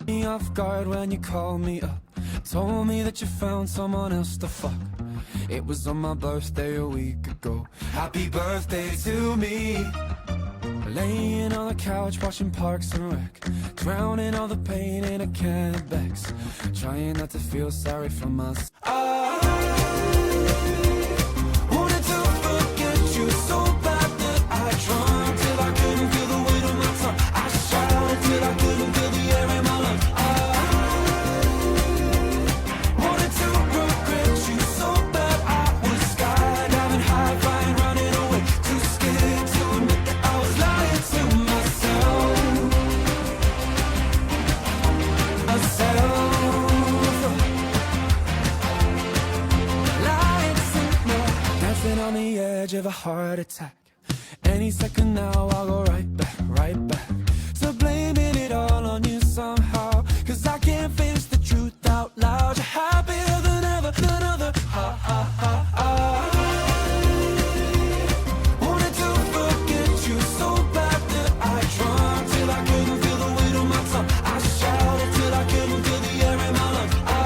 Me off guard when you called me up, told me that you found someone else to fuck. It was on my birthday a week ago. Happy birthday to me. Laying on the couch watching Parks and Rec, drowning all the pain in a can of Becks, trying not to feel sorry for myself. I wanted to forget you so bad that I drunk till I couldn't feel the weight of my tongue. I shouted till I couldn't feel the air in my lungs. I wanted to regret you so bad. I was skydiving, high flying, running away, too scared to admit that I was lying to myself. Dancing on the edge of a heart attack. Any second now I'll go right back, right back. So blaming it all on you somehow, 'cause I can't face the truth out loud. You're happier than ever, than other. Ha ha ha ha. Wanted to forget you so bad that I drunk till I couldn't feel the weight of my tongue. I shouted till I couldn't feel the air in my lungs. I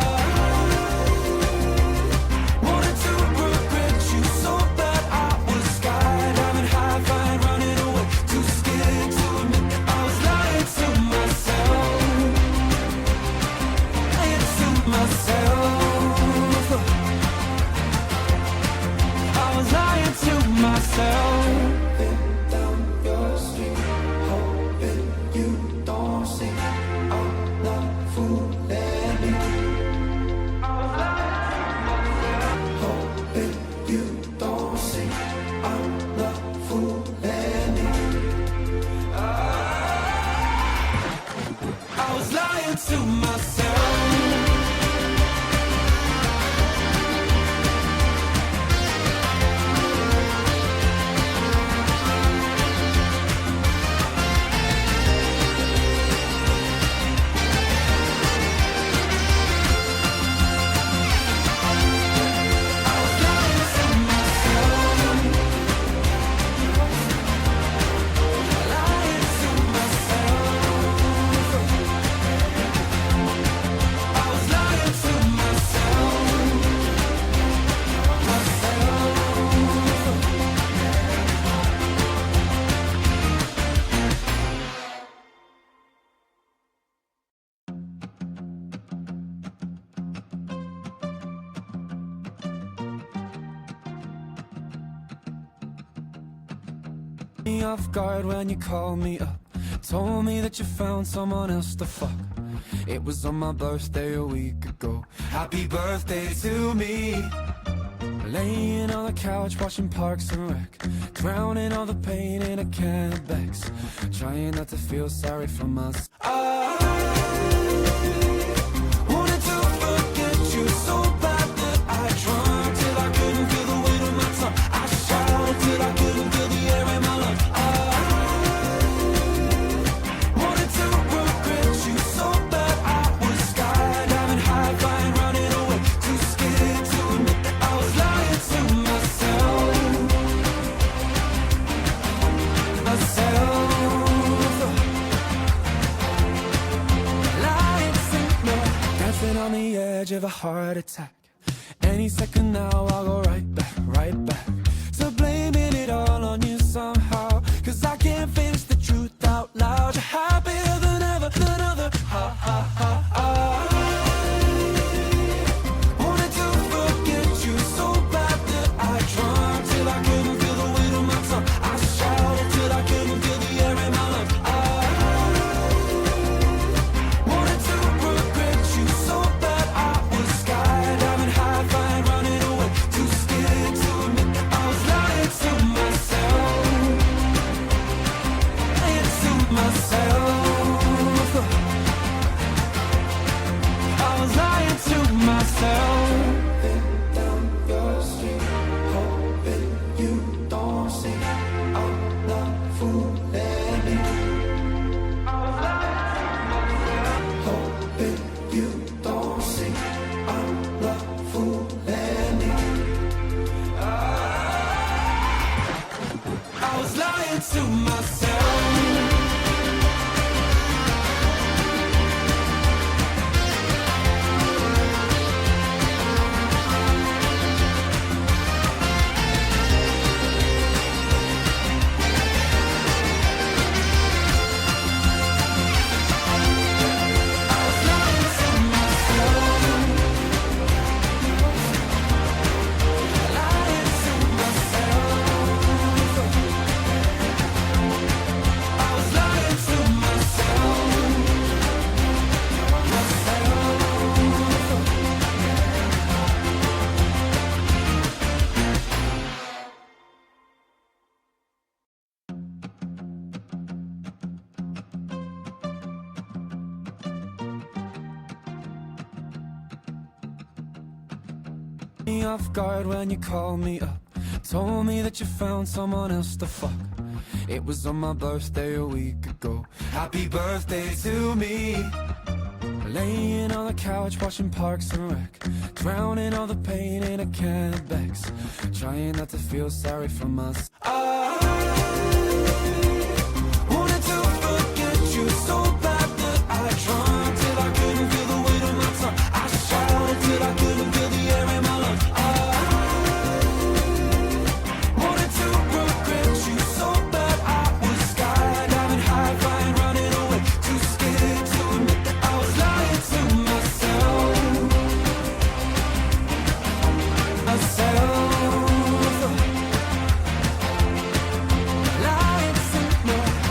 wanted to regret you so bad. I was skydiving, high flying, running away, too scared to admit that I was lying to myself. Lying to myself. I was lying to myself. Down your street, hoping you don't see I'm not fooling me. Hoping you don't see I'm not fooling me. I was lying to myself. Me off guard when you called me up, told me that you found someone else to fuck. It was on my birthday a week ago. Happy birthday to me. Laying on the couch watching Parks and Rec, drowning all the pain in a can of Becks, trying not to feel sorry for myself. I wanted to forget you so bad that I drunk till I couldn't feel the weight of my tongue. I shouted till I couldn't feel the air in my lungs. I wanted to regret you so bad. I was skydiving, high flying, running away, too scared to admit that I was lying to myself. Lying to me. Dancing on the edge of a heart attack. Any second now I'll go right back, right back. So blaming it all on you somehow, 'cause I can't face the truth out loud. You're happier than ever, than other. Ha ha ha ha. Wanted to forget you so bad that I drunk till I couldn't feel the weight of my tongue. I shouted till I couldn't feel the air in my lungs. I wanted to regret you so bad. I was skydiving, high flying, running away, too scared to admit that I was lying to myself. Lying to myself. I was lying to myself. Down your street, hoping you don't see I'm not fooling me. Hoping you don't see I'm not fooling me. I was lying to myself. Me off guard when you called me up, told me that you found someone else to fuck. It was on my birthday a week ago. Happy birthday to me. Laying on the couch watching Parks and Rec, drowning all the pain in a can of Becks, trying not to feel sorry for myself. I wanted to forget you so bad that I tried till I couldn't feel the weight of my tongue. I shouted till I couldn't feel the air in my lungs. I wanted to regret you so bad. I was skydiving, high flying, running away, too scared to admit that I was lying to myself.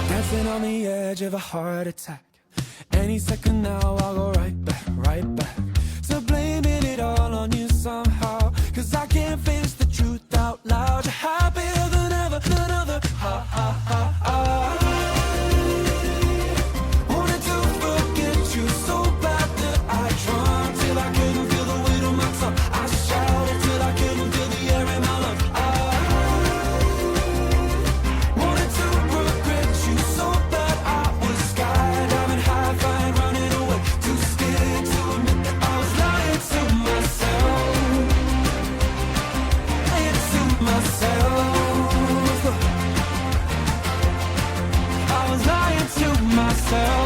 Dancing on the edge of a heart attack. Any second now I'll go right back to blaming it all on you somehow. Cause I can't face the truth out loud. You're happier than ever, ha ha ha ha. Wanted to forget you so bad that I tried till I couldn't feel the weight of my tongue. I shouted till I couldn't feel the air in my lungs. I wanted to regret you so bad. I was skydiving, high flying, running away, too scared to admit that I was lying to myself. Lying to myself. I was lying to myself.